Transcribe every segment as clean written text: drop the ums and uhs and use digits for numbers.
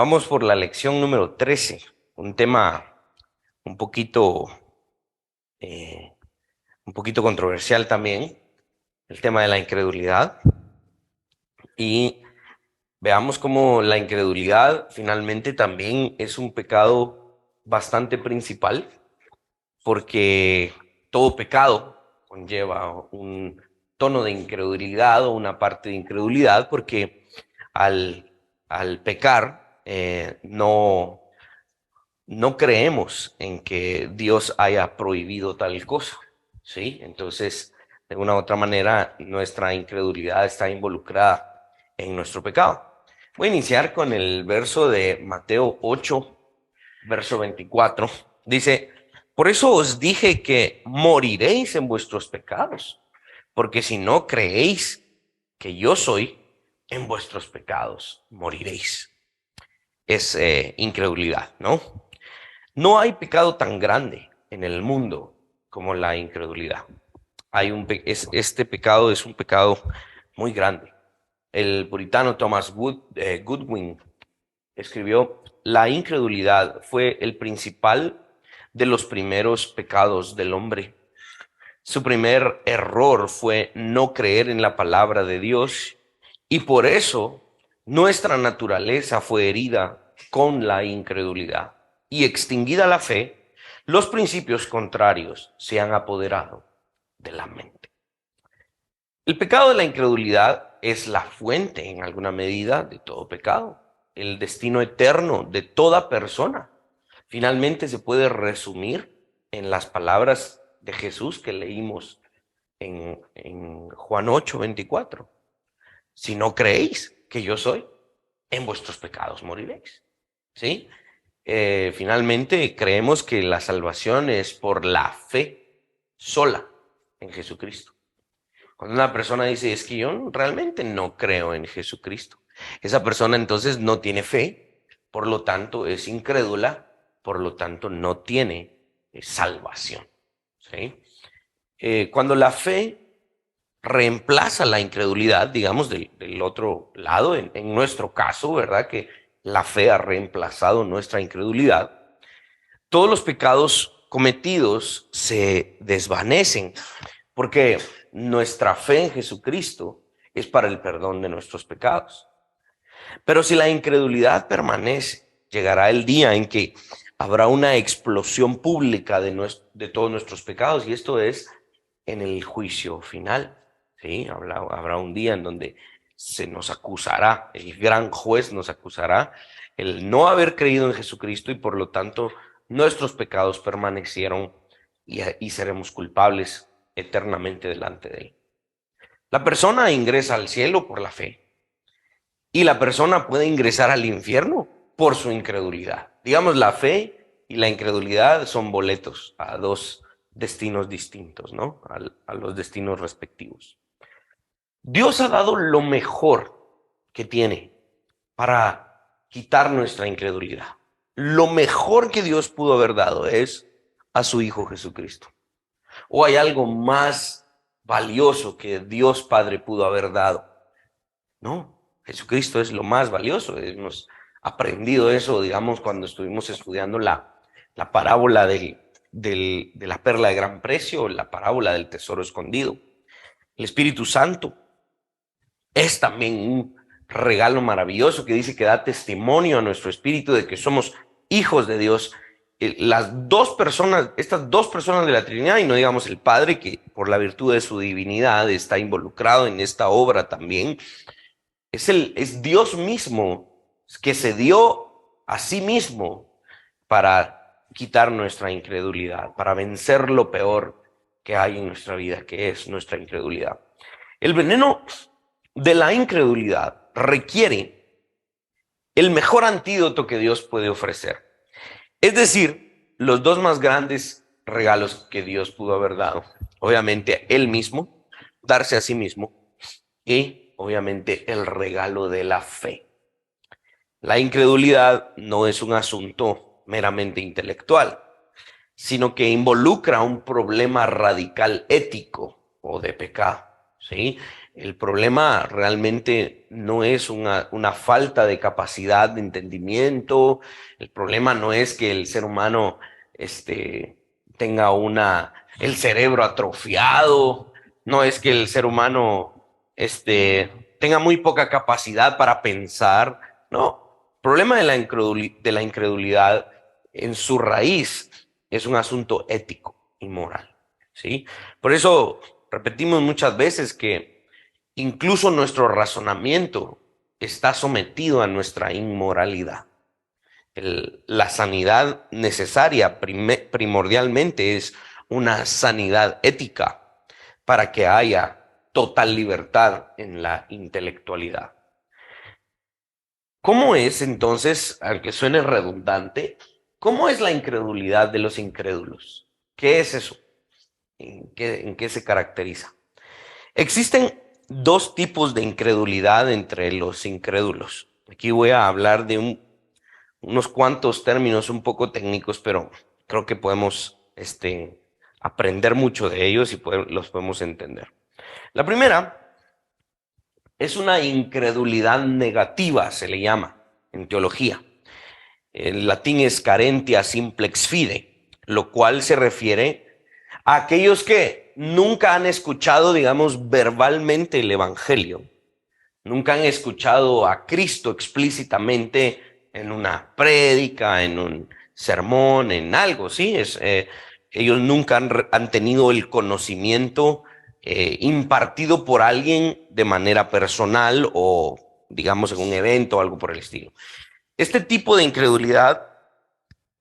Vamos por la lección número 13, un tema un poquito, eh, un poquito controversial también, el tema de la incredulidad. Y veamos cómo la incredulidad finalmente también es un pecado bastante principal, porque todo pecado conlleva un tono de incredulidad o una parte de incredulidad, porque al pecar no creemos en que Dios haya prohibido tal cosa, ¿sí? Entonces, de una u otra manera, nuestra incredulidad está involucrada en nuestro pecado. Voy a iniciar con el verso de Mateo 8, verso 24. Dice, por eso os dije que moriréis en vuestros pecados, porque si no creéis que yo soy, en vuestros pecados moriréis. Es incredulidad, ¿no? No hay pecado tan grande en el mundo como la incredulidad. Este pecado es un pecado muy grande. El puritano Thomas Goodwin escribió, la incredulidad fue el principal de los primeros pecados del hombre. Su primer error fue no creer en la palabra de Dios y por eso nuestra naturaleza fue herida con la incredulidad. Y extinguida la fe, los principios contrarios se han apoderado de la mente. El pecado de la incredulidad es la fuente, en alguna medida, de todo pecado, el destino eterno de toda persona. Finalmente se puede resumir en las palabras de Jesús que leímos en Juan 8:24. Si no creéis que yo soy, en vuestros pecados moriréis. ¿Sí? Finalmente creemos que la salvación es por la fe sola en Jesucristo. Cuando una persona dice, es que yo realmente no creo en Jesucristo, esa persona entonces no tiene fe, por lo tanto es incrédula, por lo tanto no tiene salvación. ¿Sí? Cuando la fe reemplaza la incredulidad, digamos, del otro lado, en nuestro caso, ¿verdad? Que la fe ha reemplazado nuestra incredulidad. Todos los pecados cometidos se desvanecen porque nuestra fe en Jesucristo es para el perdón de nuestros pecados. Pero si la incredulidad permanece, llegará el día en que habrá una explosión pública de todos nuestros pecados, y esto es en el juicio final. ¿Sí? Habrá un día en donde se nos acusará, el gran juez nos acusará el no haber creído en Jesucristo y por lo tanto nuestros pecados permanecieron y seremos culpables eternamente delante de él. La persona ingresa al cielo por la fe y la persona puede ingresar al infierno por su incredulidad. Digamos, la fe y la incredulidad son boletos a dos destinos distintos, ¿no? A los destinos respectivos. Dios ha dado lo mejor que tiene para quitar nuestra incredulidad. Lo mejor que Dios pudo haber dado es a su Hijo Jesucristo. ¿O hay algo más valioso que Dios Padre pudo haber dado? No, Jesucristo es lo más valioso. Hemos aprendido eso, digamos, cuando estuvimos estudiando la parábola de la perla de gran precio, la parábola del tesoro escondido. El Espíritu Santo es también un regalo maravilloso que dice que da testimonio a nuestro espíritu de que somos hijos de Dios. Las dos personas, estas dos personas de la Trinidad, y no digamos el Padre, que por la virtud de su divinidad está involucrado en esta obra también, es Dios mismo que se dio a sí mismo para quitar nuestra incredulidad, para vencer lo peor que hay en nuestra vida, que es nuestra incredulidad. El veneno de la incredulidad requiere el mejor antídoto que Dios puede ofrecer. Es decir, los dos más grandes regalos que Dios pudo haber dado. Obviamente, Él mismo, darse a sí mismo, y obviamente el regalo de la fe. La incredulidad no es un asunto meramente intelectual, sino que involucra un problema radical ético o de pecado, ¿sí? El problema realmente no es una falta de capacidad de entendimiento. El problema no es que el ser humano tenga el cerebro atrofiado. No es que el ser humano tenga muy poca capacidad para pensar. No, el problema de de la incredulidad en su raíz es un asunto ético y moral, ¿sí? Por eso repetimos muchas veces que incluso nuestro razonamiento está sometido a nuestra inmoralidad. La sanidad necesaria primordialmente es una sanidad ética para que haya total libertad en la intelectualidad. ¿Cómo es entonces, aunque suene redundante, cómo es la incredulidad de los incrédulos? ¿Qué es eso? En qué se caracteriza? Existen dos tipos de incredulidad entre los incrédulos. Aquí voy a hablar de unos cuantos términos un poco técnicos, pero creo que podemos aprender mucho de ellos y los podemos entender. La primera es una incredulidad negativa, se le llama en teología. En latín es carentia simplex fide, lo cual se refiere a aquellos que nunca han escuchado, digamos, verbalmente el Evangelio, nunca han escuchado a Cristo explícitamente en una prédica, en un sermón, en algo, ¿sí? Ellos nunca han tenido el conocimiento impartido por alguien de manera personal o, digamos, en un evento o algo por el estilo. Este tipo de incredulidad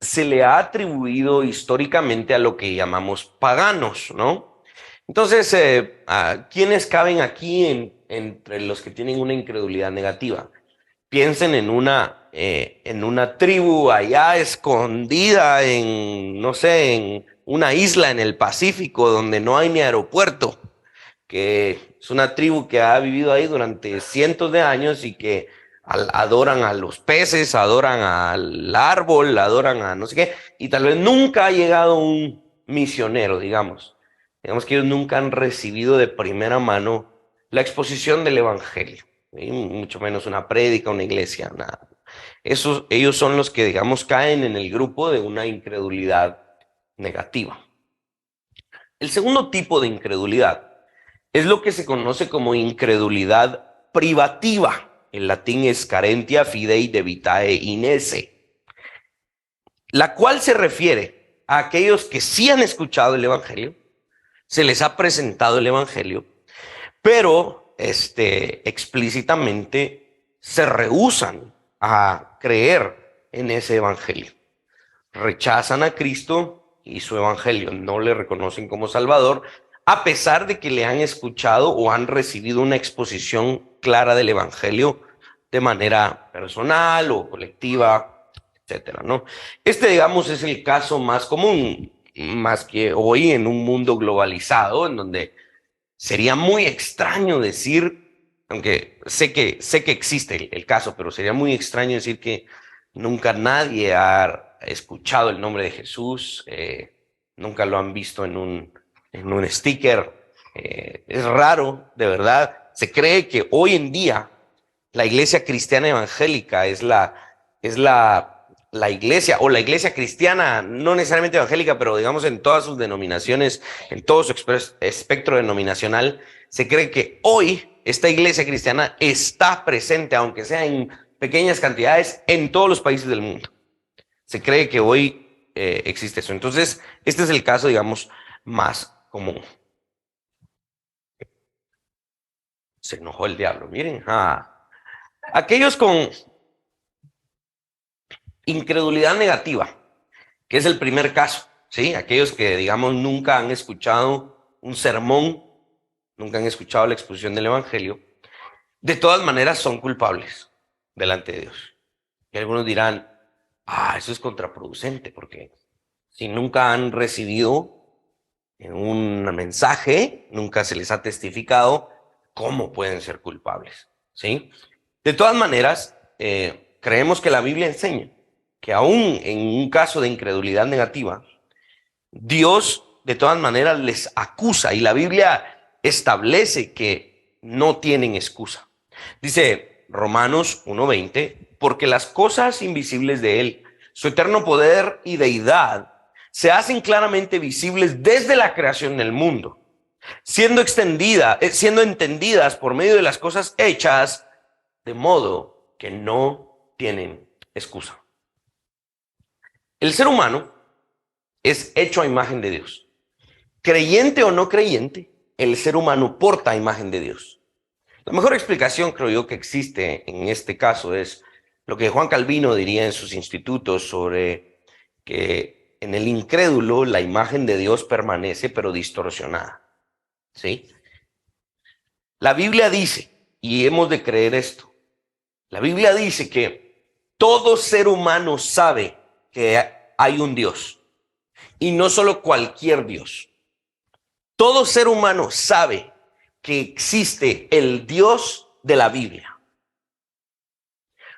se le ha atribuido históricamente a lo que llamamos paganos, ¿no? Entonces, ¿quiénes caben aquí entre los que tienen una incredulidad negativa? Piensen en una tribu allá escondida en, no sé, en una isla en el Pacífico donde no hay ni aeropuerto, que es una tribu que ha vivido ahí durante cientos de años y que adoran a los peces, adoran al árbol, adoran a no sé qué, y tal vez nunca ha llegado un misionero, digamos. Digamos que ellos nunca han recibido de primera mano la exposición del evangelio, ¿sí? Mucho menos una prédica, una iglesia, nada. Ellos son los que, digamos, caen en el grupo de una incredulidad negativa. El segundo tipo de incredulidad es lo que se conoce como incredulidad privativa. En latín es carentia fidei debitae inesse, la cual se refiere a aquellos que sí han escuchado el evangelio, se les ha presentado el evangelio, pero explícitamente se rehúsan a creer en ese evangelio. Rechazan a Cristo y su evangelio, no le reconocen como Salvador, a pesar de que le han escuchado o han recibido una exposición clara del evangelio de manera personal o colectiva, etcétera, ¿no? Digamos, es el caso más común, más que hoy en un mundo globalizado, en donde sería muy extraño decir, aunque sé que existe el caso, pero sería muy extraño decir que nunca nadie ha escuchado el nombre de Jesús, nunca lo han visto en un sticker. Es raro, de verdad. Se cree que hoy en día la iglesia cristiana evangélica es la iglesia, o la iglesia cristiana, no necesariamente evangélica, pero digamos en todas sus denominaciones, en todo su espectro denominacional, se cree que hoy esta iglesia cristiana está presente, aunque sea en pequeñas cantidades, en todos los países del mundo. Se cree que hoy existe eso. Entonces, este es el caso, digamos, más común. Se enojó el diablo, miren. Aquellos con incredulidad negativa, que es el primer caso, ¿sí? Aquellos que, digamos, nunca han escuchado un sermón, nunca han escuchado la exposición del evangelio, de todas maneras son culpables delante de Dios. Y algunos dirán, eso es contraproducente, porque si nunca han recibido un mensaje, nunca se les ha testificado, ¿cómo pueden ser culpables? ¿Sí? De todas maneras, creemos que la Biblia enseña que aún en un caso de incredulidad negativa, Dios de todas maneras les acusa y la Biblia establece que no tienen excusa. Dice Romanos 1:20, porque las cosas invisibles de Él, su eterno poder y deidad, se hacen claramente visibles desde la creación del mundo, siendo entendidas por medio de las cosas hechas, de modo que no tienen excusa. El ser humano es hecho a imagen de Dios. Creyente o no creyente, el ser humano porta imagen de Dios. La mejor explicación, creo yo, que existe en este caso es lo que Juan Calvino diría en sus institutos sobre que en el incrédulo la imagen de Dios permanece, pero distorsionada. ¿Sí? La Biblia dice, y hemos de creer esto, la Biblia dice que todo ser humano sabe que hay un Dios, y no solo cualquier Dios. Todo ser humano sabe que existe el Dios de la Biblia.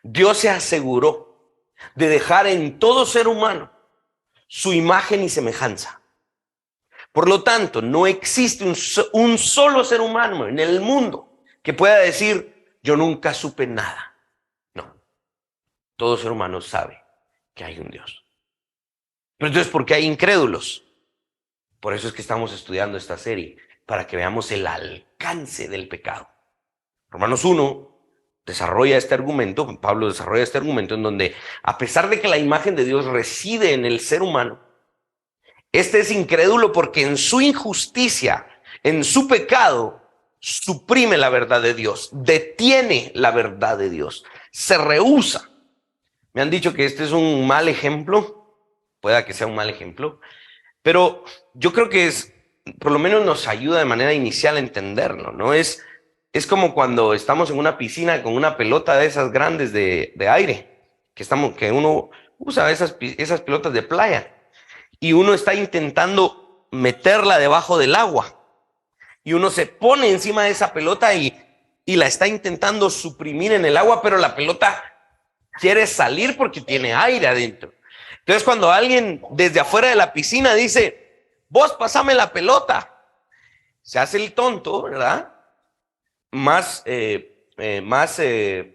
Dios se aseguró de dejar en todo ser humano su imagen y semejanza. Por lo tanto, no existe un solo ser humano en el mundo que pueda decir, yo nunca supe nada. No, todo ser humano sabe que hay un Dios. Pero entonces, ¿por qué hay incrédulos? Por eso es que estamos estudiando esta serie, para que veamos el alcance del pecado. Romanos 1 desarrolla este argumento, Pablo desarrolla este argumento en donde, a pesar de que la imagen de Dios reside en el ser humano, este es incrédulo porque en su injusticia, en su pecado, suprime la verdad de Dios, detiene la verdad de Dios, se rehúsa. Me han dicho que este es un mal ejemplo, pueda que sea un mal ejemplo, pero yo creo que por lo menos nos ayuda de manera inicial a entenderlo, ¿no? Es como cuando estamos en una piscina con una pelota de esas grandes de aire, que uno usa esas pelotas de playa, y uno está intentando meterla debajo del agua, y uno se pone encima de esa pelota y la está intentando suprimir en el agua, pero la pelota quiere salir porque tiene aire adentro. Entonces, cuando alguien desde afuera de la piscina dice, vos pasame la pelota, se hace el tonto, ¿verdad? Más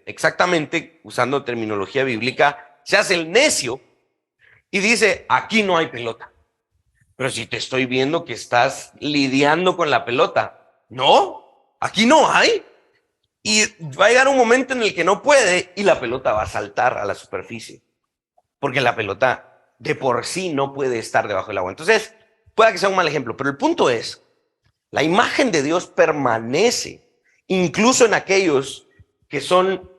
exactamente, usando terminología bíblica, se hace el necio y dice, aquí no hay pelota. Pero si te estoy viendo que estás lidiando con la pelota, no, aquí no hay. Y va a llegar un momento en el que no puede y la pelota va a saltar a la superficie, porque la pelota de por sí no puede estar debajo del agua. Entonces, puede que sea un mal ejemplo, pero el punto es, la imagen de Dios permanece, incluso en aquellos que son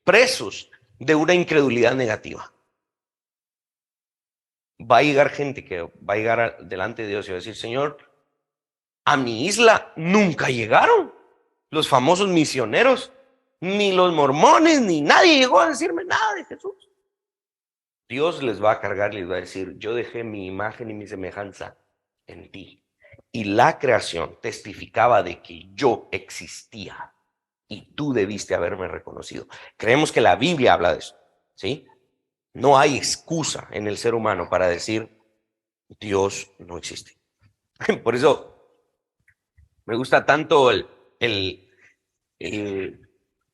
presos de una incredulidad negativa. Va a llegar gente que va a llegar delante de Dios y va a decir, Señor, a mi isla nunca llegaron los famosos misioneros, ni los mormones, ni nadie llegó a decirme nada de Jesús. Dios les va a cargar y les va a decir, yo dejé mi imagen y mi semejanza en ti. Y la creación testificaba de que yo existía y tú debiste haberme reconocido. Creemos que la Biblia habla de eso, ¿sí? No hay excusa en el ser humano para decir Dios no existe. Por eso me gusta tanto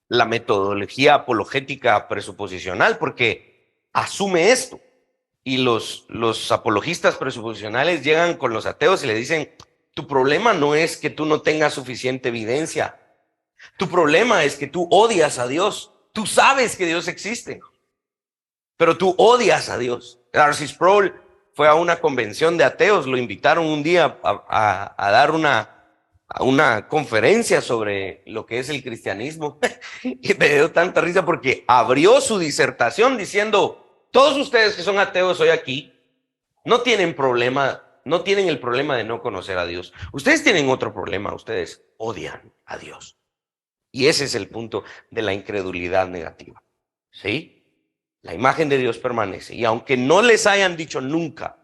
la metodología apologética presuposicional, porque asume esto. Y los apologistas presuposicionales llegan con los ateos y le dicen, tu problema no es que tú no tengas suficiente evidencia. Tu problema es que tú odias a Dios. Tú sabes que Dios existe, pero tú odias a Dios. R.C. Sproul fue a una convención de ateos, lo invitaron un día a dar una conferencia sobre lo que es el cristianismo. Y me dio tanta risa porque abrió su disertación diciendo, todos ustedes que son ateos hoy aquí, no tienen el problema de no conocer a Dios. Ustedes tienen otro problema, ustedes odian a Dios. Y ese es el punto de la incredulidad negativa, ¿sí? La imagen de Dios permanece. Y aunque no les hayan dicho nunca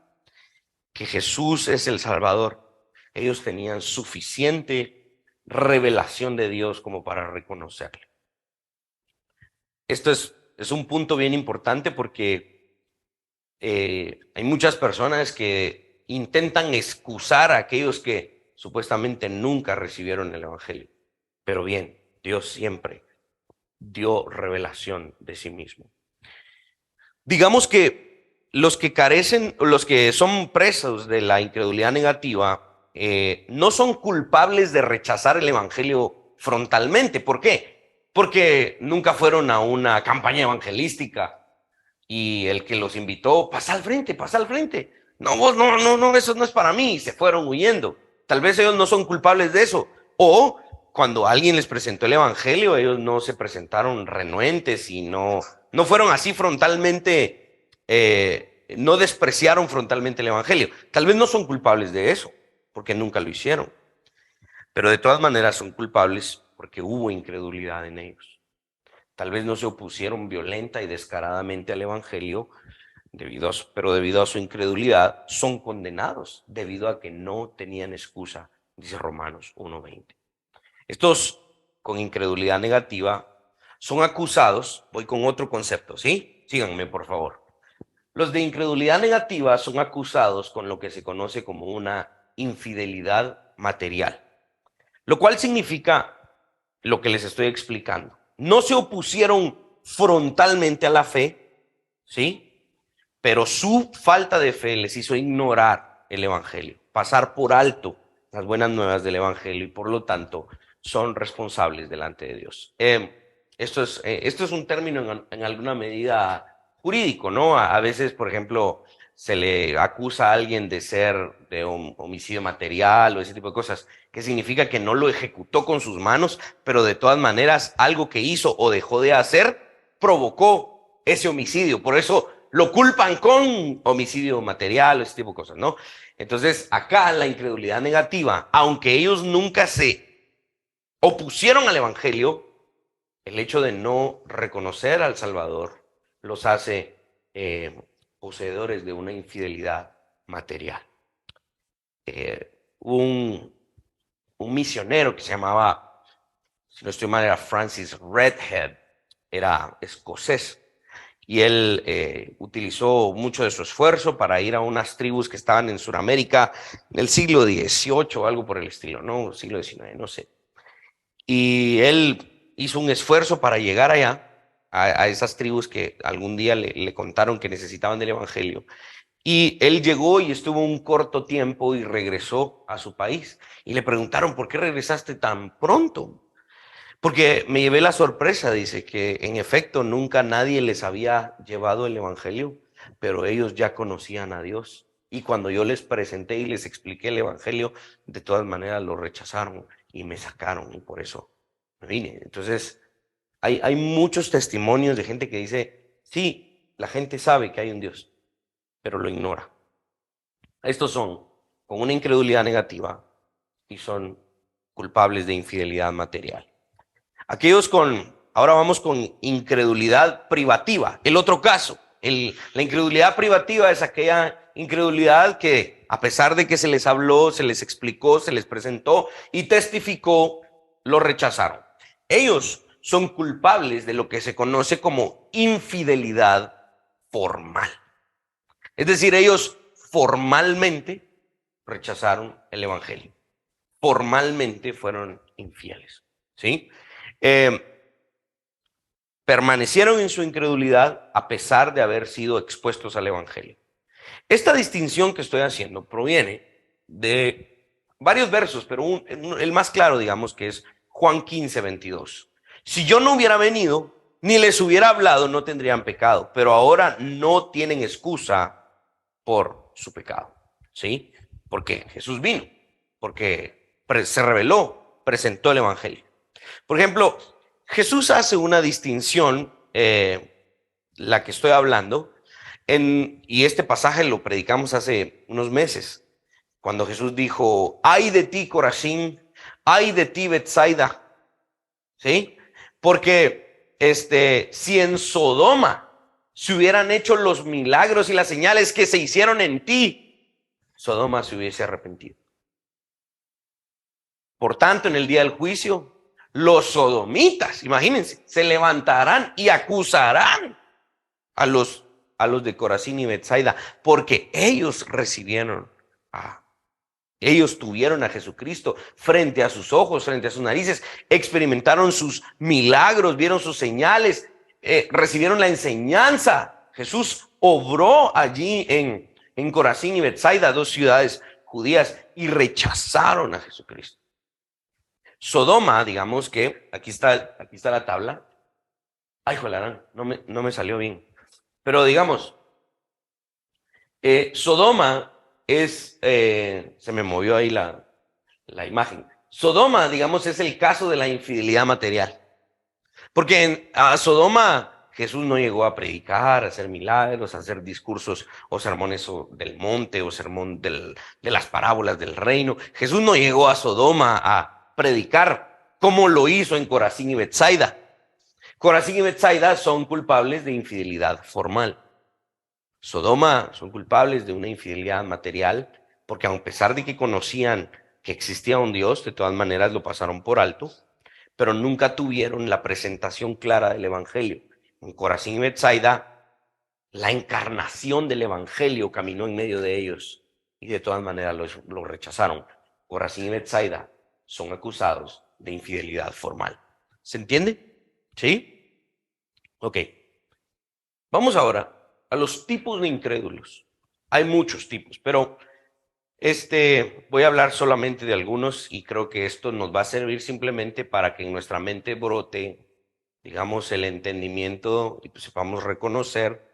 que Jesús es el Salvador, ellos tenían suficiente revelación de Dios como para reconocerle. Esto es un punto bien importante porque hay muchas personas que intentan excusar a aquellos que supuestamente nunca recibieron el evangelio. Pero bien, Dios siempre dio revelación de sí mismo. Digamos que los que carecen, los que son presos de la incredulidad negativa, no son culpables de rechazar el evangelio frontalmente. ¿Por qué? Porque nunca fueron a una campaña evangelística y el que los invitó, pasa al frente, pasa al frente. No, vos, no, no, no, eso no es para mí. Y se fueron huyendo. Tal vez ellos no son culpables de eso. O cuando alguien les presentó el evangelio, ellos no se presentaron renuentes y no fueron así frontalmente, no despreciaron frontalmente el evangelio. Tal vez no son culpables de eso, porque nunca lo hicieron. Pero de todas maneras son culpables porque hubo incredulidad en ellos. Tal vez no se opusieron violenta y descaradamente al evangelio, pero debido a su incredulidad son condenados debido a que no tenían excusa, dice Romanos 1:20. Estos con incredulidad negativa son acusados, voy con otro concepto, ¿sí? Síganme, por favor. Los de incredulidad negativa son acusados con lo que se conoce como una infidelidad material, lo cual significa lo que les estoy explicando. No se opusieron frontalmente a la fe, ¿sí? Pero su falta de fe les hizo ignorar el evangelio, pasar por alto las buenas nuevas del evangelio y por lo tanto son responsables delante de Dios. Esto es un término en alguna medida jurídico, ¿no? A veces, por ejemplo, se le acusa a alguien de ser de un homicidio material o ese tipo de cosas, que significa que no lo ejecutó con sus manos, pero de todas maneras algo que hizo o dejó de hacer provocó ese homicidio. Por eso lo culpan con homicidio material o ese tipo de cosas, ¿no? Entonces, acá la incredulidad negativa, aunque ellos nunca se opusieron al evangelio, el hecho de no reconocer al Salvador los hace poseedores de una infidelidad material. Un misionero que se llamaba, si no estoy mal, era Francis Redhead, era escocés. Y él utilizó mucho de su esfuerzo para ir a unas tribus que estaban en Sudamérica en el siglo XVIII o algo por el estilo, ¿no? Siglo XIX, no sé. Y él hizo un esfuerzo para llegar allá, a esas tribus que algún día le contaron que necesitaban del evangelio. Y él llegó y estuvo un corto tiempo y regresó a su país. Y le preguntaron, ¿por qué regresaste tan pronto? Porque me llevé la sorpresa, dice, que en efecto nunca nadie les había llevado el evangelio, pero ellos ya conocían a Dios. Y cuando yo les presenté y les expliqué el evangelio, de todas maneras lo rechazaron y me sacaron y por eso me vine. Entonces, hay muchos testimonios de gente que dice, sí, la gente sabe que hay un Dios, pero lo ignora. Estos son con una incredulidad negativa y son culpables de infidelidad material. Ahora vamos con incredulidad privativa. El otro caso, la incredulidad privativa es aquella incredulidad que a pesar de que se les habló, se les explicó, se les presentó y testificó, lo rechazaron. Ellos son culpables de lo que se conoce como infidelidad formal. Es decir, ellos formalmente rechazaron el evangelio. Formalmente fueron infieles, ¿sí? Permanecieron en su incredulidad a pesar de haber sido expuestos al evangelio. Esta distinción que estoy haciendo proviene de varios versos, pero el más claro, digamos, que es Juan 15:22. Si yo no hubiera venido, ni les hubiera hablado, no tendrían pecado, pero ahora no tienen excusa por su pecado, ¿sí? Porque Jesús vino, porque se reveló, presentó el evangelio. Por ejemplo, Jesús hace una distinción, la que estoy hablando, y este pasaje lo predicamos hace unos meses, cuando Jesús dijo, ay de ti, Corazín, ay de ti, Betsaida, ¿sí? Porque si en Sodoma se hubieran hecho los milagros y las señales que se hicieron en ti, Sodoma se hubiese arrepentido. Por tanto, en el día del juicio, los sodomitas, imagínense, se levantarán y acusarán a los de Corazín y Betsaida, porque ellos recibieron a Ellos tuvieron a Jesucristo frente a sus ojos, frente a sus narices, experimentaron sus milagros, vieron sus señales, recibieron la enseñanza. Jesús obró allí en Corazín y Betsaida, dos ciudades judías, y rechazaron a Jesucristo. Sodoma, digamos que, aquí está la tabla. Ay, jolarán, no me salió bien. Pero digamos, Sodoma es, se me movió ahí la imagen. Sodoma, digamos, es el caso de la infidelidad material. Porque a Sodoma Jesús no llegó a predicar, a hacer milagros, a hacer discursos o sermones del monte o sermón de las parábolas del reino. Jesús no llegó a Sodoma a predicar como lo hizo en Corazín y Betsaida. Corazín y Betsaida son culpables de infidelidad formal. Sodoma son culpables de una infidelidad material, porque a pesar de que conocían que existía un Dios, de todas maneras lo pasaron por alto, pero nunca tuvieron la presentación clara del Evangelio. En Corazín y Betsaida, la encarnación del Evangelio caminó en medio de ellos y de todas maneras lo rechazaron. Corazín y Betsaida son acusados de infidelidad formal. ¿Se entiende? ¿Sí? Ok. Vamos ahora a los tipos de incrédulos. Hay muchos tipos, pero voy a hablar solamente de algunos y creo que esto nos va a servir simplemente para que en nuestra mente brote, digamos, el entendimiento y pues sepamos reconocer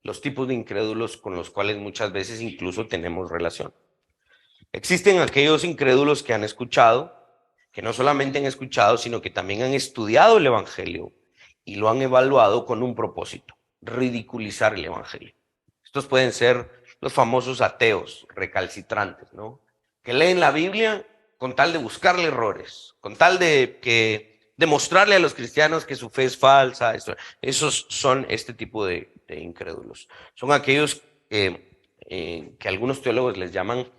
los tipos de incrédulos con los cuales muchas veces incluso tenemos relación. Existen aquellos incrédulos que han escuchado, que no solamente han escuchado, sino que también han estudiado el Evangelio y lo han evaluado con un propósito: ridiculizar el Evangelio. Estos pueden ser los famosos ateos recalcitrantes, ¿no? Que leen la Biblia con tal de buscarle errores, con tal de demostrarle a los cristianos que su fe es falsa. Esos son este tipo de incrédulos. Son aquellos que algunos teólogos les llaman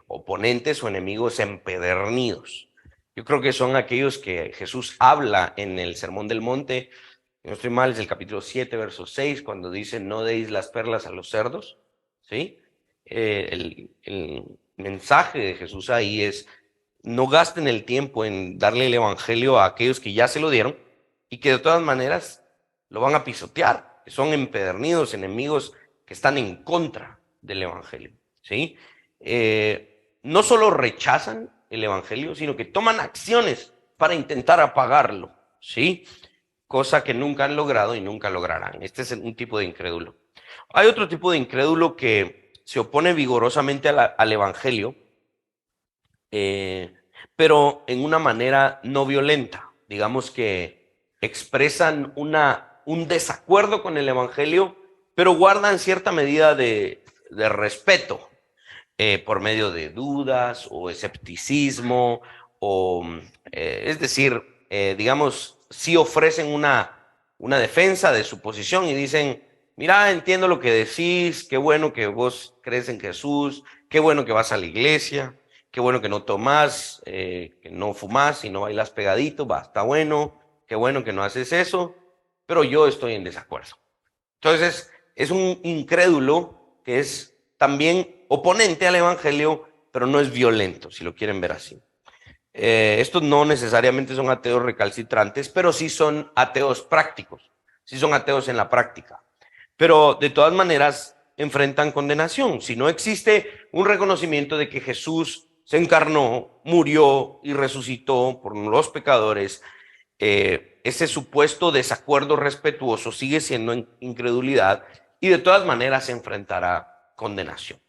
oponentes o enemigos empedernidos. Yo creo que son aquellos que Jesús habla en el Sermón del Monte. No estoy mal, es el capítulo 7, verso 6, cuando dice: no deis las perlas a los cerdos, ¿sí? El mensaje de Jesús ahí es: no gasten el tiempo en darle el evangelio a aquellos que ya se lo dieron y que de todas maneras lo van a pisotear, que son empedernidos, enemigos que están en contra del evangelio, ¿sí? No solo rechazan el evangelio, sino que toman acciones para intentar apagarlo, ¿sí? Cosa que nunca han logrado y nunca lograrán. Este es un tipo de incrédulo. Hay otro tipo de incrédulo que se opone vigorosamente al evangelio, pero en una manera no violenta. Digamos que expresan un desacuerdo con el evangelio, pero guardan cierta medida de respeto por medio de dudas o escepticismo, o es decir, digamos, sí ofrecen una defensa de su posición y dicen: mira, entiendo lo que decís, qué bueno que vos crees en Jesús, qué bueno que vas a la iglesia, qué bueno que no tomás, que no fumás y no bailas pegadito, va, está bueno, qué bueno que no haces eso, pero yo estoy en desacuerdo. Entonces, es un incrédulo que es también oponente al evangelio, pero no es violento, si lo quieren ver así. Estos no necesariamente son ateos recalcitrantes, pero sí son ateos prácticos, sí son ateos en la práctica. Pero de todas maneras enfrentan condenación. Si no existe un reconocimiento de que Jesús se encarnó, murió y resucitó por los pecadores, ese supuesto desacuerdo respetuoso sigue siendo incredulidad y de todas maneras se enfrentará condenación.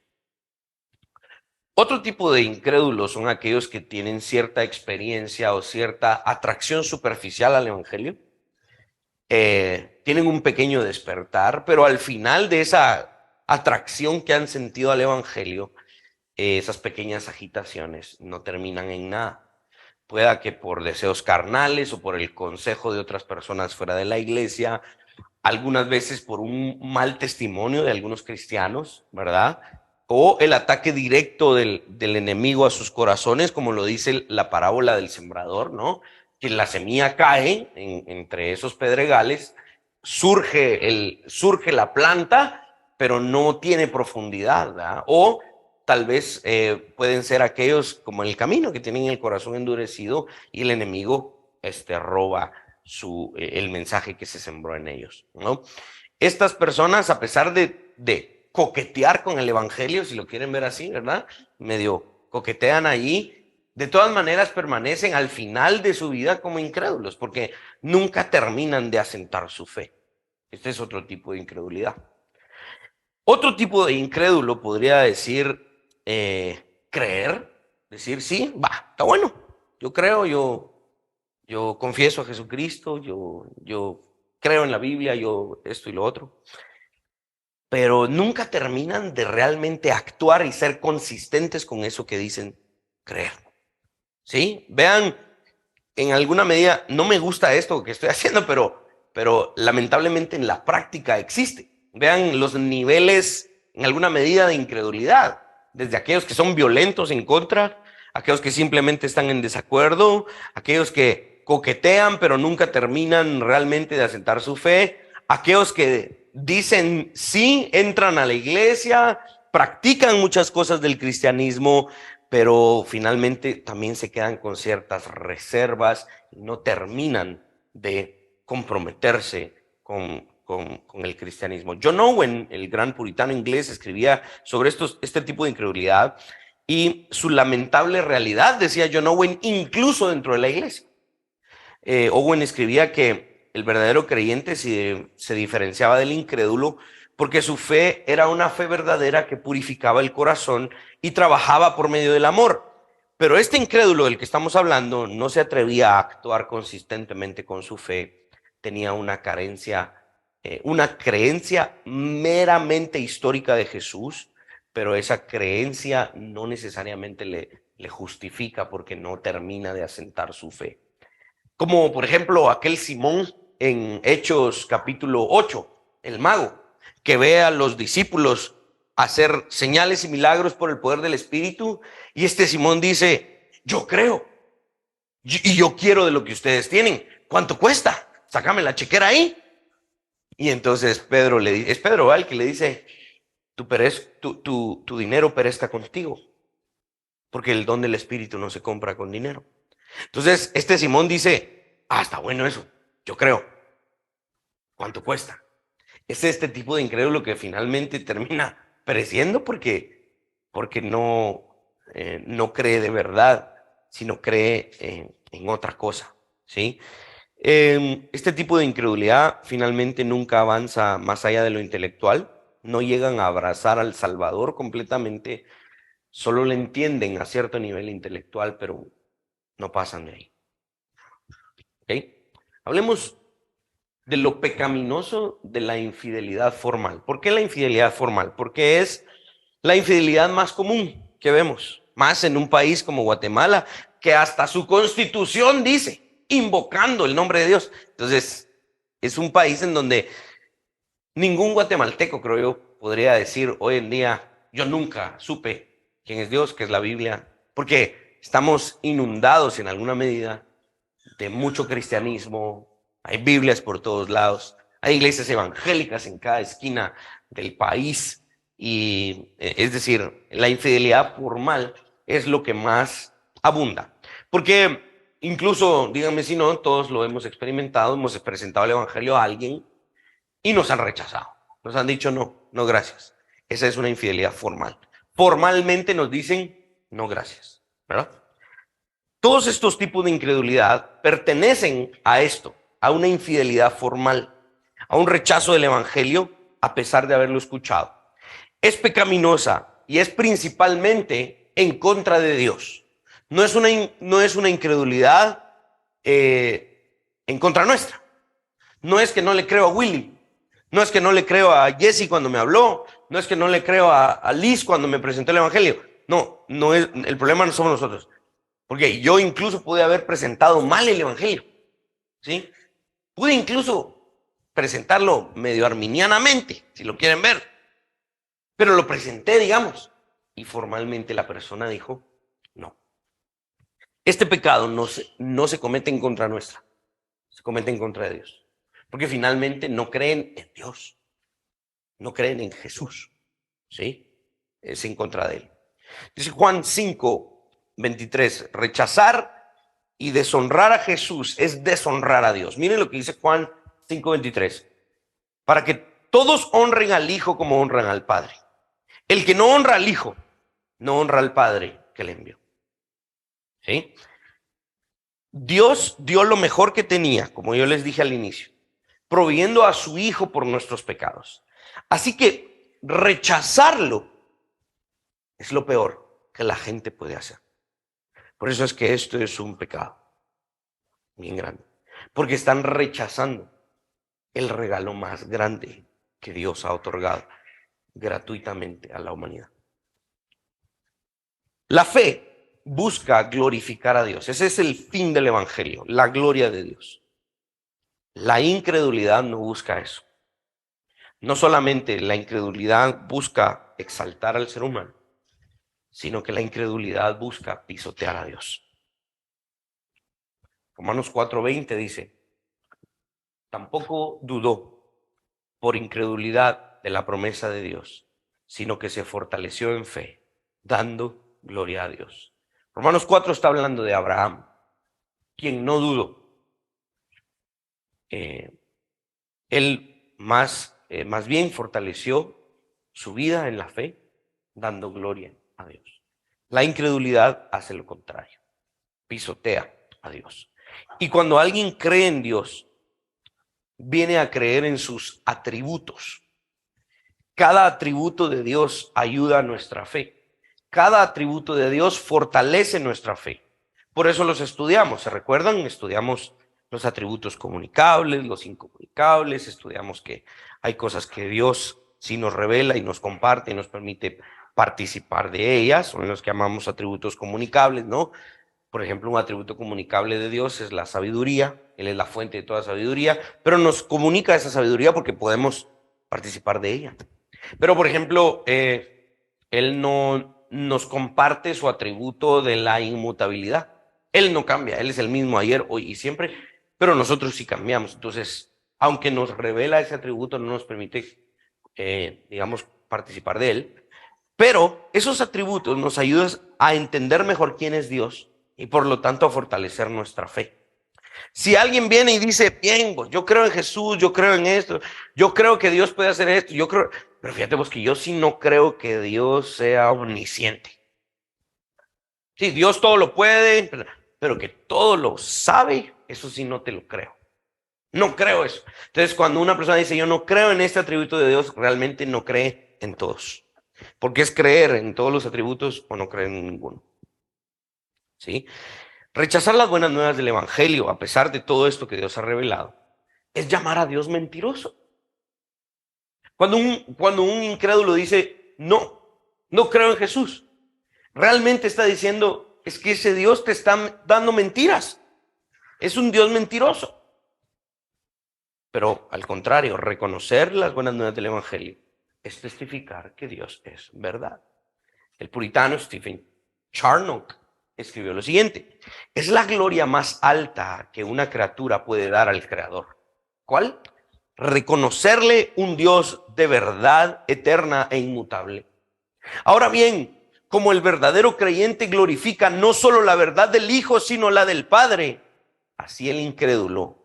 Otro tipo de incrédulos son aquellos que tienen cierta experiencia o cierta atracción superficial al evangelio. Tienen un pequeño despertar, pero al final de esa atracción que han sentido al evangelio, esas pequeñas agitaciones no terminan en nada. Pueda que por deseos carnales o por el consejo de otras personas fuera de la iglesia, algunas veces por un mal testimonio de algunos cristianos, ¿verdad? O el ataque directo del enemigo a sus corazones, como lo dice la parábola del sembrador, ¿no? Que la semilla cae entre esos pedregales, surge la planta, pero no tiene profundidad, ¿verdad? O tal vez pueden ser aquellos como en el camino que tienen el corazón endurecido y el enemigo roba el mensaje que se sembró en ellos, ¿no? Estas personas, a pesar de coquetear con el evangelio, si lo quieren ver así, ¿verdad? Medio coquetean allí, de todas maneras permanecen al final de su vida como incrédulos, porque nunca terminan de asentar su fe. Este es otro tipo de incredulidad. Otro tipo de incrédulo podría decir creer, decir, sí, va, está bueno, yo creo, yo confieso a Jesucristo, yo creo en la Biblia, yo esto y lo otro, pero nunca terminan de realmente actuar y ser consistentes con eso que dicen creer. ¿Sí? Vean, en alguna medida, no me gusta esto que estoy haciendo, pero lamentablemente en la práctica existe. Vean los niveles, en alguna medida, de incredulidad, desde aquellos que son violentos en contra, aquellos que simplemente están en desacuerdo, aquellos que coquetean pero nunca terminan realmente de asentar su fe, aquellos que dicen sí, entran a la iglesia, practican muchas cosas del cristianismo, pero finalmente también se quedan con ciertas reservas y no terminan de comprometerse con el cristianismo. John Owen, el gran puritano inglés, escribía sobre este tipo de incredulidad y su lamentable realidad, decía John Owen, incluso dentro de la iglesia. Owen escribía que el verdadero creyente se diferenciaba del incrédulo porque su fe era una fe verdadera que purificaba el corazón y trabajaba por medio del amor. Pero este incrédulo del que estamos hablando no se atrevía a actuar consistentemente con su fe, tenía una creencia meramente histórica de Jesús, pero esa creencia no necesariamente le justifica porque no termina de asentar su fe. Como por ejemplo aquel Simón en Hechos capítulo 8, el mago, que ve a los discípulos hacer señales y milagros por el poder del Espíritu. Y este Simón dice, yo creo y yo quiero de lo que ustedes tienen. ¿Cuánto cuesta? Sácame la chequera ahí. Y entonces Pedro le dice, es Pedro el que le dice, tu dinero perezca contigo, porque el don del Espíritu no se compra con dinero. Entonces este Simón dice, está bueno eso, yo creo. ¿Cuánto cuesta? Es este tipo de incrédulo que finalmente termina pereciendo porque no cree de verdad, sino cree en otra cosa, ¿sí? Este tipo de incredulidad finalmente nunca avanza más allá de lo intelectual, no llegan a abrazar al Salvador completamente, solo le entienden a cierto nivel intelectual, pero no pasan de ahí. ¿Okay? Hablemos de lo pecaminoso de la infidelidad formal. ¿Por qué la infidelidad formal? Porque es la infidelidad más común que vemos, más en un país como Guatemala, que hasta su constitución dice, invocando el nombre de Dios. Entonces, es un país en donde ningún guatemalteco, creo yo, podría decir hoy en día, yo nunca supe quién es Dios, qué es la Biblia, porque estamos inundados en alguna medida de mucho cristianismo, hay Biblias por todos lados, hay iglesias evangélicas en cada esquina del país y es decir, la infidelidad formal es lo que más abunda. Porque incluso, díganme si no, todos lo hemos experimentado, hemos presentado el evangelio a alguien y nos han rechazado. Nos han dicho no, no gracias. Esa es una infidelidad formal. Formalmente nos dicen no gracias, ¿verdad? Todos estos tipos de incredulidad pertenecen a esto, a una infidelidad formal, a un rechazo del evangelio a pesar de haberlo escuchado. Es pecaminosa y es principalmente en contra de Dios. No es una incredulidad en contra nuestra. No es que no le creo a Willy, no es que no le creo a Jesse cuando me habló, no es que no le creo a Liz cuando me presentó el evangelio. No, no es, el problema no somos nosotros. Porque yo incluso pude haber presentado mal el evangelio, ¿sí? Pude incluso presentarlo medio arminianamente, si lo quieren ver. Pero lo presenté, digamos, y formalmente la persona dijo, no. Este pecado no se comete en contra nuestra, se comete en contra de Dios. Porque finalmente no creen en Dios, no creen en Jesús, ¿sí? Es en contra de Él. Dice Juan 5:23, rechazar y deshonrar a Jesús es deshonrar a Dios. Miren lo que dice Juan 5:23, para que todos honren al Hijo como honran al Padre. El que no honra al Hijo, no honra al Padre que le envió. ¿Sí? Dios dio lo mejor que tenía, como yo les dije al inicio, proveyendo a su Hijo por nuestros pecados. Así que rechazarlo es lo peor que la gente puede hacer. Por eso es que esto es un pecado bien grande, porque están rechazando el regalo más grande que Dios ha otorgado gratuitamente a la humanidad. La fe busca glorificar a Dios. Ese es el fin del evangelio, la gloria de Dios. La incredulidad no busca eso. No solamente la incredulidad busca exaltar al ser humano, sino que la incredulidad busca pisotear a Dios. Romanos 4:20 dice, tampoco dudó por incredulidad de la promesa de Dios, sino que se fortaleció en fe, dando gloria a Dios. Romanos 4 está hablando de Abraham, quien no dudó. Él más bien fortaleció su vida en la fe, dando gloria a Dios. La incredulidad hace lo contrario, pisotea a Dios. Y cuando alguien cree en Dios, viene a creer en sus atributos. Cada atributo de Dios ayuda a nuestra fe. Cada atributo de Dios fortalece nuestra fe. Por eso los estudiamos. ¿Se recuerdan? Estudiamos los atributos comunicables, los incomunicables. Estudiamos que hay cosas que Dios sí nos revela y nos comparte y nos permite participar de ellas. Son los que llamamos atributos comunicables, ¿no? Por ejemplo, un atributo comunicable de Dios es la sabiduría. Él es la fuente de toda sabiduría, pero nos comunica esa sabiduría porque podemos participar de ella. Pero, por ejemplo, Él no nos comparte su atributo de la inmutabilidad. Él no cambia, Él es el mismo ayer, hoy y siempre, pero nosotros sí cambiamos. Entonces, aunque nos revela ese atributo, no nos permite, digamos, participar de Él. Pero esos atributos nos ayudan a entender mejor quién es Dios y por lo tanto a fortalecer nuestra fe. Si alguien viene y dice, bien, pues, yo creo en Jesús, yo creo en esto, yo creo que Dios puede hacer esto, yo creo, pero fíjate vos que yo sí no creo que Dios sea omnisciente. Sí, Dios todo lo puede, pero que todo lo sabe, eso sí no te lo creo. No creo eso. Entonces, cuando una persona dice, yo no creo en este atributo de Dios, realmente no cree en todos. Porque es creer en todos los atributos o no creer en ninguno. ¿Sí? Rechazar las buenas nuevas del evangelio, a pesar de todo esto que Dios ha revelado, es llamar a Dios mentiroso. Cuando un incrédulo dice, no creo en Jesús, realmente está diciendo, es que ese Dios te está dando mentiras. Es un Dios mentiroso. Pero al contrario, reconocer las buenas nuevas del evangelio es testificar que Dios es verdad. El puritano Stephen Charnock escribió lo siguiente: es la gloria más alta que una criatura puede dar al Creador. ¿Cuál? Reconocerle un Dios de verdad eterna e inmutable. Ahora bien, como el verdadero creyente glorifica no solo la verdad del Hijo, sino la del Padre, así el incrédulo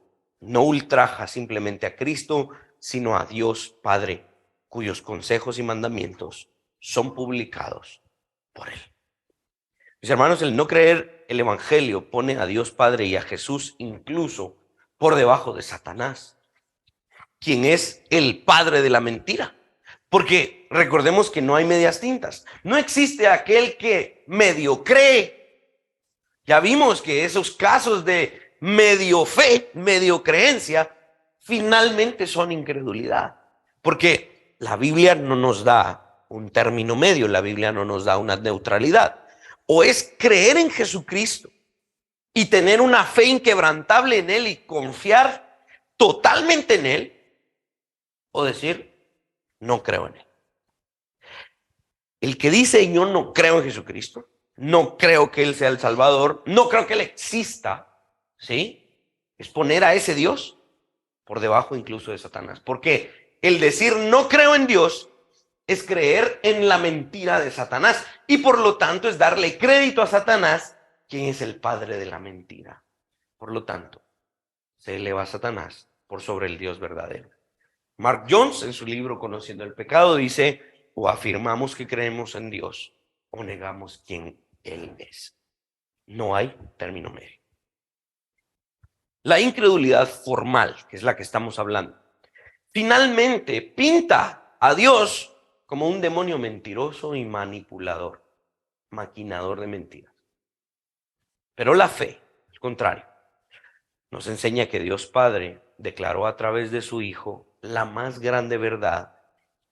no ultraja simplemente a Cristo, sino a Dios Padre, cuyos consejos y mandamientos son publicados por Él. Mis hermanos, el no creer el evangelio pone a Dios Padre y a Jesús incluso por debajo de Satanás, quien es el padre de la mentira. Porque recordemos que no hay medias tintas. No existe aquel que medio cree. Ya vimos que esos casos de medio fe, medio creencia, finalmente son incredulidad. Porque la Biblia no nos da un término medio, la Biblia no nos da una neutralidad. O es creer en Jesucristo y tener una fe inquebrantable en Él y confiar totalmente en Él, o decir, no creo en Él. El que dice, yo no creo en Jesucristo, no creo que Él sea el Salvador, no creo que Él exista, ¿sí? Es poner a ese Dios por debajo incluso de Satanás. Porque el decir, no creo en Dios, es creer en la mentira de Satanás y por lo tanto es darle crédito a Satanás, quien es el padre de la mentira. Por lo tanto, se eleva a Satanás por sobre el Dios verdadero. Mark Jones, en su libro Conociendo el Pecado, dice: o afirmamos que creemos en Dios o negamos quién Él es. No hay término medio. La incredulidad formal, que es la que estamos hablando, finalmente pinta a Dios como un demonio mentiroso y manipulador, maquinador de mentiras. Pero la fe, al contrario, nos enseña que Dios Padre declaró a través de su Hijo la más grande verdad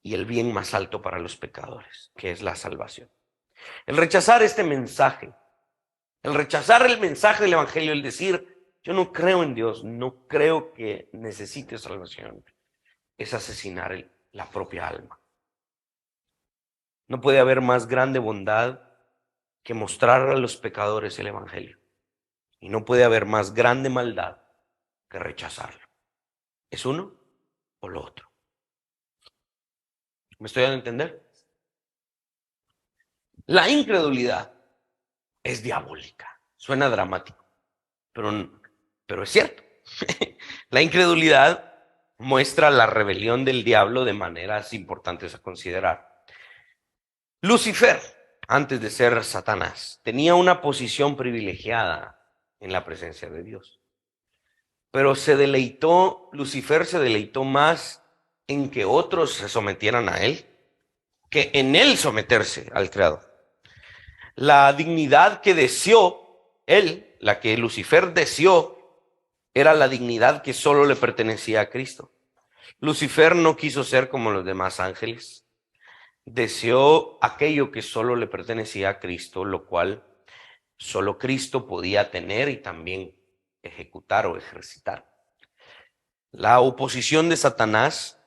y el bien más alto para los pecadores, que es la salvación. El rechazar este mensaje, el rechazar el mensaje del Evangelio, el decir: yo no creo en Dios, no creo que necesite salvación, es asesinar la propia alma. No puede haber más grande bondad que mostrar a los pecadores el Evangelio. Y no puede haber más grande maldad que rechazarlo. ¿Es uno o lo otro? ¿Me estoy dando a entender? La incredulidad es diabólica. Suena dramático, pero es cierto. La incredulidad muestra la rebelión del diablo de maneras importantes a considerar. Lucifer, antes de ser Satanás, tenía una posición privilegiada en la presencia de Dios. Pero Lucifer se deleitó más en que otros se sometieran a él que en él someterse al Creador. La dignidad que deseó él, la que Lucifer deseó, era la dignidad que solo le pertenecía a Cristo. Lucifer no quiso ser como los demás ángeles. Deseó aquello que solo le pertenecía a Cristo, lo cual solo Cristo podía tener y también ejecutar o ejercitar. La oposición de Satanás,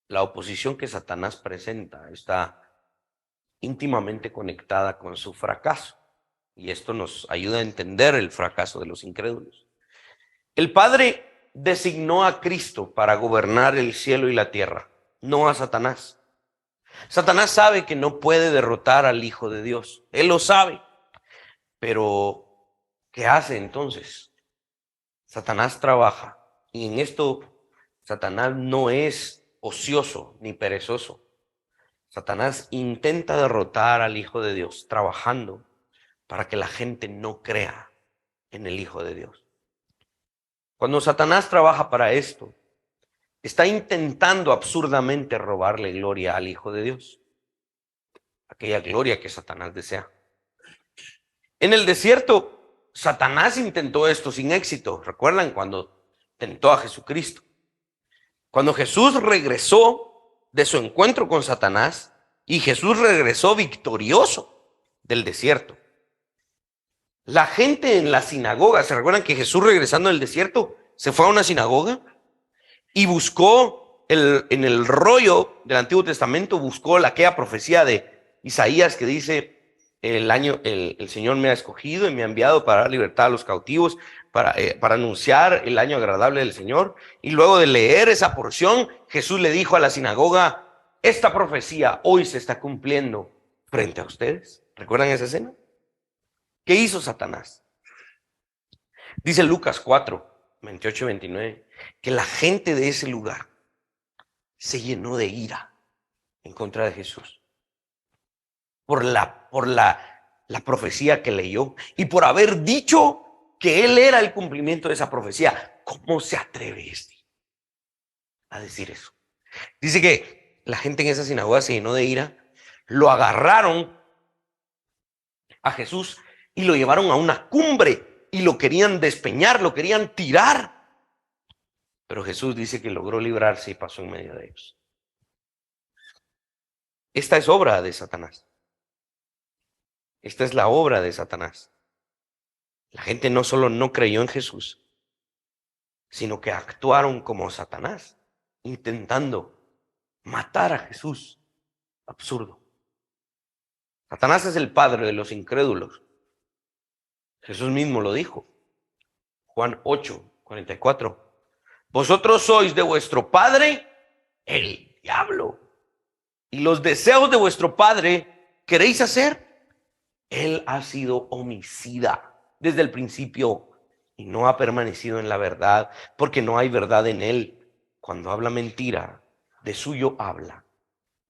la oposición que Satanás presenta, está íntimamente conectada con su fracaso. Y esto nos ayuda a entender el fracaso de los incrédulos. El Padre designó a Cristo para gobernar el cielo y la tierra, no a Satanás. Satanás sabe que no puede derrotar al Hijo de Dios. Él lo sabe. Pero, ¿qué hace entonces? Satanás trabaja. Y en esto, Satanás no es ocioso ni perezoso. Satanás intenta derrotar al Hijo de Dios trabajando para que la gente no crea en el Hijo de Dios. Cuando Satanás trabaja para esto, está intentando absurdamente robarle gloria al Hijo de Dios, aquella gloria que Satanás desea. En el desierto, Satanás intentó esto sin éxito. ¿Recuerdan cuando tentó a Jesucristo? Cuando Jesús regresó de su encuentro con Satanás, y Jesús regresó victorioso del desierto, la gente en la sinagoga, ¿se recuerdan que Jesús, regresando del desierto, se fue a una sinagoga y buscó en el rollo del Antiguo Testamento, buscó aquella profecía de Isaías que dice: el Señor me ha escogido y me ha enviado para dar libertad a los cautivos, para anunciar el año agradable del Señor? Y luego de leer esa porción, Jesús le dijo a la sinagoga: esta profecía hoy se está cumpliendo frente a ustedes. ¿Recuerdan esa escena? ¿Qué hizo Satanás? Dice Lucas 4, 28 y 29, que la gente de ese lugar se llenó de ira en contra de Jesús por la profecía que leyó y por haber dicho que él era el cumplimiento de esa profecía. ¿Cómo se atreve a decir eso? Dice que la gente en esa sinagoga se llenó de ira, lo agarraron a Jesús y lo llevaron a una cumbre y lo querían despeñar, lo querían tirar. Pero Jesús dice que logró librarse y pasó en medio de ellos. Esta es obra de Satanás. Esta es la obra de Satanás. La gente no solo no creyó en Jesús, sino que actuaron como Satanás, intentando matar a Jesús. Absurdo. Satanás es el padre de los incrédulos. Jesús mismo lo dijo. Juan 8, 44. Vosotros sois de vuestro padre el diablo, y los deseos de vuestro padre queréis hacer. Él ha sido homicida desde el principio y no ha permanecido en la verdad, porque no hay verdad en él. Cuando habla mentira, de suyo habla,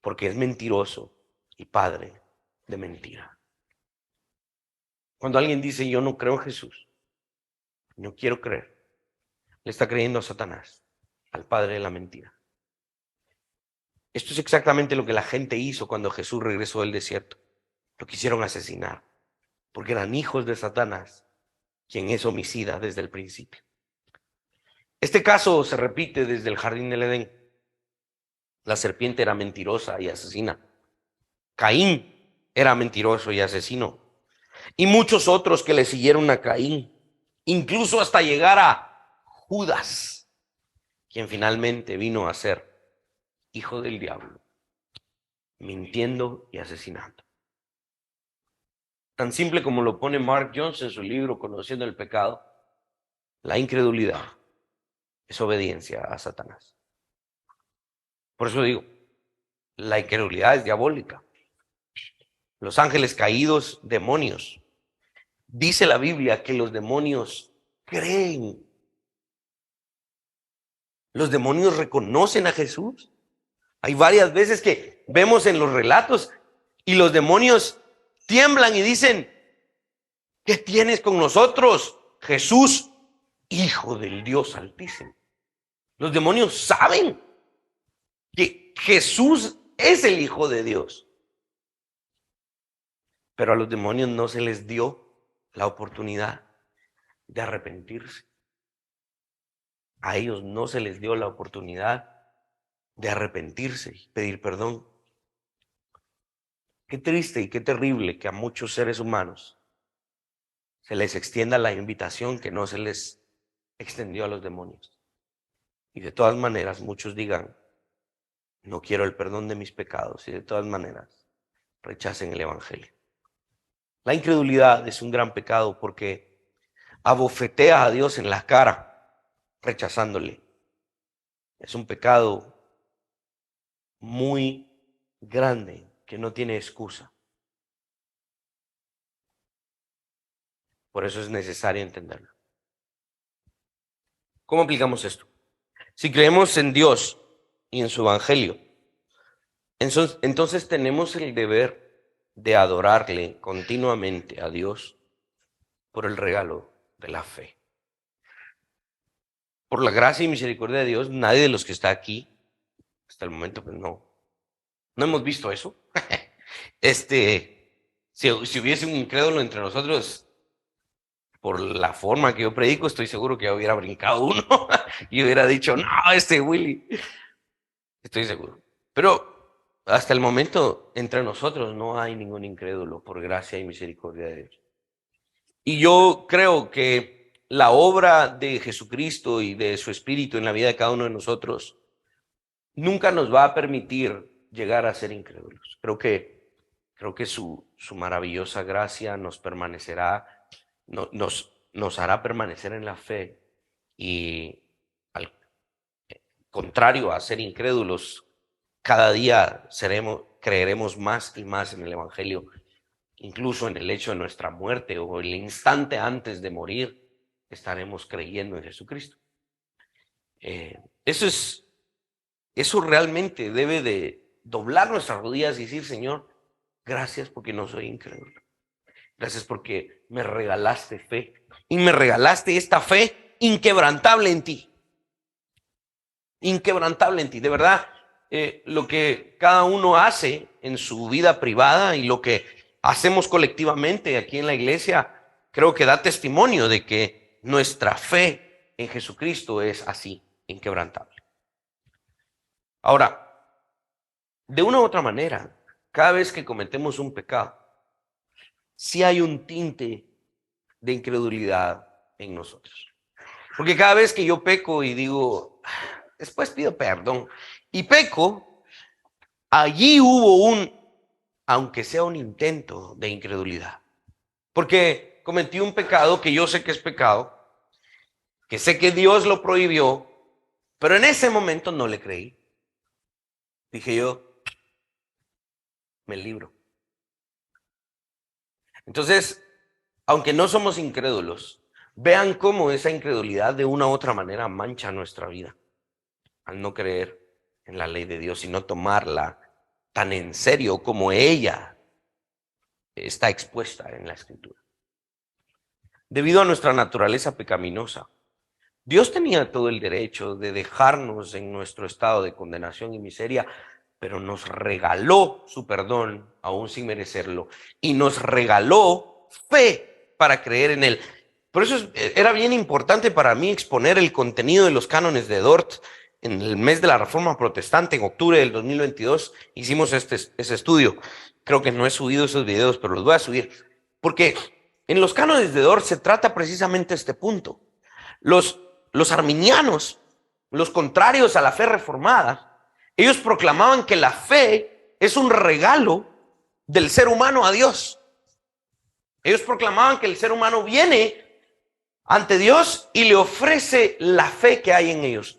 porque es mentiroso y padre de mentira. Cuando alguien dice yo no creo en Jesús, no quiero creer, le está creyendo a Satanás, al padre de la mentira. Esto es exactamente lo que la gente hizo cuando Jesús regresó del desierto. Lo quisieron asesinar, porque eran hijos de Satanás, quien es homicida desde el principio. Este caso se repite desde el jardín del Edén. La serpiente era mentirosa y asesina. Caín era mentiroso y asesino. Y muchos otros que le siguieron a Caín, incluso hasta llegar a Judas, quien finalmente vino a ser hijo del diablo, mintiendo y asesinando. Tan simple como lo pone Mark Jones en su libro Conociendo el Pecado, la incredulidad es obediencia a Satanás. Por eso digo, la incredulidad es diabólica. Los ángeles caídos, demonios. Dice la Biblia que los demonios creen. Los demonios reconocen a Jesús. Hay varias veces que vemos en los relatos y los demonios tiemblan y dicen, ¿qué tienes con nosotros, Jesús, Hijo del Dios Altísimo? Los demonios saben que Jesús es el Hijo de Dios. Pero a los demonios no se les dio la oportunidad de arrepentirse. A ellos no se les dio la oportunidad de arrepentirse y pedir perdón. Qué triste y qué terrible que a muchos seres humanos se les extienda la invitación que no se les extendió a los demonios. Y de todas maneras muchos digan, no quiero el perdón de mis pecados, y de todas maneras rechacen el evangelio. La incredulidad es un gran pecado porque abofetea a Dios en la cara, rechazándole. Es un pecado muy grande que no tiene excusa. Por eso es necesario entenderlo. ¿Cómo aplicamos esto? Si creemos en Dios y en su evangelio, entonces tenemos el deber de adorarle continuamente a Dios por el regalo de la fe. Por la gracia y misericordia de Dios, nadie de los que está aquí, hasta el momento, pues no hemos visto eso. Si hubiese un incrédulo entre nosotros, por la forma que yo predico, estoy seguro que ya hubiera brincado uno y hubiera dicho, no, Willy. Estoy seguro. Pero hasta el momento, entre nosotros no hay ningún incrédulo por gracia y misericordia de Dios. Y yo creo que la obra de Jesucristo y de su Espíritu en la vida de cada uno de nosotros nunca nos va a permitir llegar a ser incrédulos. Creo que su maravillosa gracia nos permanecerá, nos hará permanecer en la fe, y al contrario a ser incrédulos, cada día creeremos más y más en el evangelio, incluso en el hecho de nuestra muerte o el instante antes de morir, estaremos creyendo en Jesucristo. Eso realmente debe de doblar nuestras rodillas y decir, Señor, gracias porque no soy incrédulo. Gracias porque me regalaste fe y me regalaste esta fe inquebrantable en ti. Inquebrantable en ti. De verdad, lo que cada uno hace en su vida privada y lo que hacemos colectivamente aquí en la iglesia, creo que da testimonio de que nuestra fe en Jesucristo es así, inquebrantable. Ahora, de una u otra manera, cada vez que cometemos un pecado, sí hay un tinte de incredulidad en nosotros. Porque cada vez que yo peco y digo, después pido perdón, y peco, allí hubo aunque sea un intento de incredulidad. Porque cometí un pecado que yo sé que es pecado, que sé que Dios lo prohibió, pero en ese momento no le creí. Dije yo, el libro. Entonces, aunque no somos incrédulos, vean cómo esa incredulidad de una u otra manera mancha nuestra vida al no creer en la ley de Dios y no tomarla tan en serio como ella está expuesta en la Escritura. Debido a nuestra naturaleza pecaminosa, Dios tenía todo el derecho de dejarnos en nuestro estado de condenación y miseria, pero nos regaló su perdón aún sin merecerlo y nos regaló fe para creer en él. Por eso era bien importante para mí exponer el contenido de los cánones de Dort en el mes de la Reforma Protestante, en octubre del 2022. Hicimos ese estudio. Creo que no he subido esos videos, pero los voy a subir. Porque en los cánones de Dort se trata precisamente este punto. Los arminianos, los contrarios a la fe reformada, ellos proclamaban que la fe es un regalo del ser humano a Dios. Ellos proclamaban que el ser humano viene ante Dios y le ofrece la fe que hay en ellos.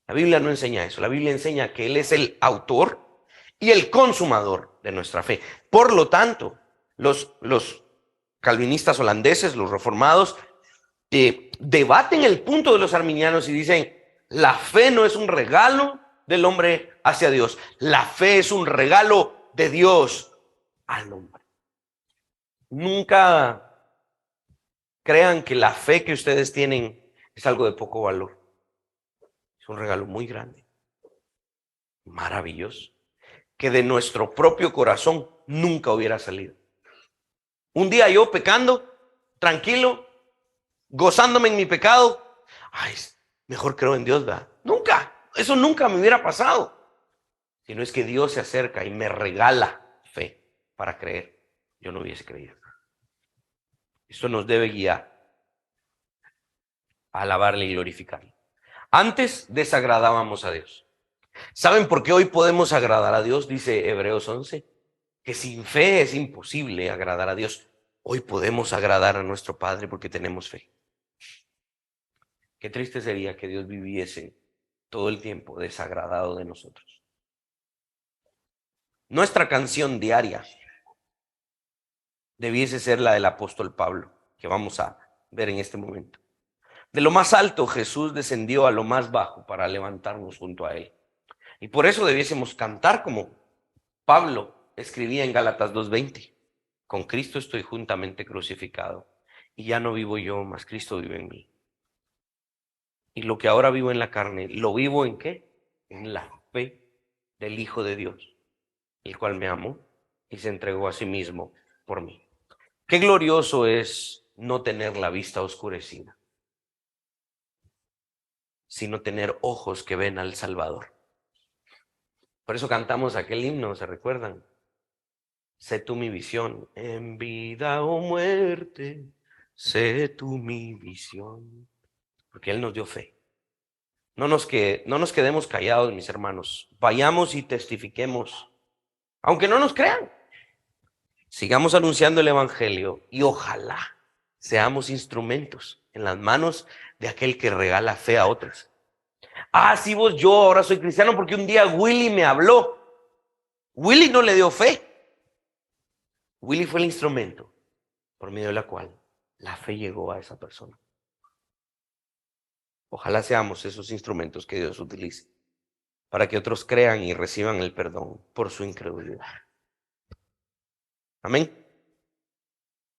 La Biblia no enseña eso. La Biblia enseña que Él es el autor y el consumador de nuestra fe. Por lo tanto, los calvinistas holandeses, los reformados, debaten el punto de los arminianos y dicen, la fe no es un regalo del hombre hacia Dios. La fe es un regalo de Dios al hombre. Nunca crean que la fe que ustedes tienen es algo de poco valor. Es un regalo muy grande, maravilloso, que de nuestro propio corazón nunca hubiera salido. Un día yo pecando, tranquilo, gozándome en mi pecado, ay, mejor creo en Dios, ¿verdad? Nunca, eso nunca me hubiera pasado. Sino es que Dios se acerca y me regala fe para creer. Yo no hubiese creído. Esto nos debe guiar a alabarle y glorificarle. Antes desagradábamos a Dios. ¿Saben por qué hoy podemos agradar a Dios? Dice Hebreos 11, que sin fe es imposible agradar a Dios. Hoy podemos agradar a nuestro Padre porque tenemos fe. Qué triste sería que Dios viviese todo el tiempo desagradado de nosotros. Nuestra canción diaria debiese ser la del apóstol Pablo, que vamos a ver en este momento. De lo más alto Jesús descendió a lo más bajo para levantarnos junto a él. Y por eso debiésemos cantar como Pablo escribía en Gálatas 2:20. Con Cristo estoy juntamente crucificado y ya no vivo yo, mas Cristo vive en mí. Y lo que ahora vivo en la carne, ¿lo vivo en qué? En la fe del Hijo de Dios, el cual me amó y se entregó a sí mismo por mí. Qué glorioso es no tener la vista oscurecida, sino tener ojos que ven al Salvador. Por eso cantamos aquel himno, ¿se recuerdan? Sé tú mi visión, en vida o muerte, sé tú mi visión. Porque Él nos dio fe. No nos quedemos callados, mis hermanos. Vayamos y testifiquemos, aunque no nos crean. Sigamos anunciando el Evangelio y ojalá seamos instrumentos en las manos de aquel que regala fe a otros. Ah, sí, yo ahora soy cristiano porque un día Willy me habló. Willy no le dio fe. Willy fue el instrumento por medio de la cual la fe llegó a esa persona. Ojalá seamos esos instrumentos que Dios utilice para que otros crean y reciban el perdón por su incredulidad. Amén.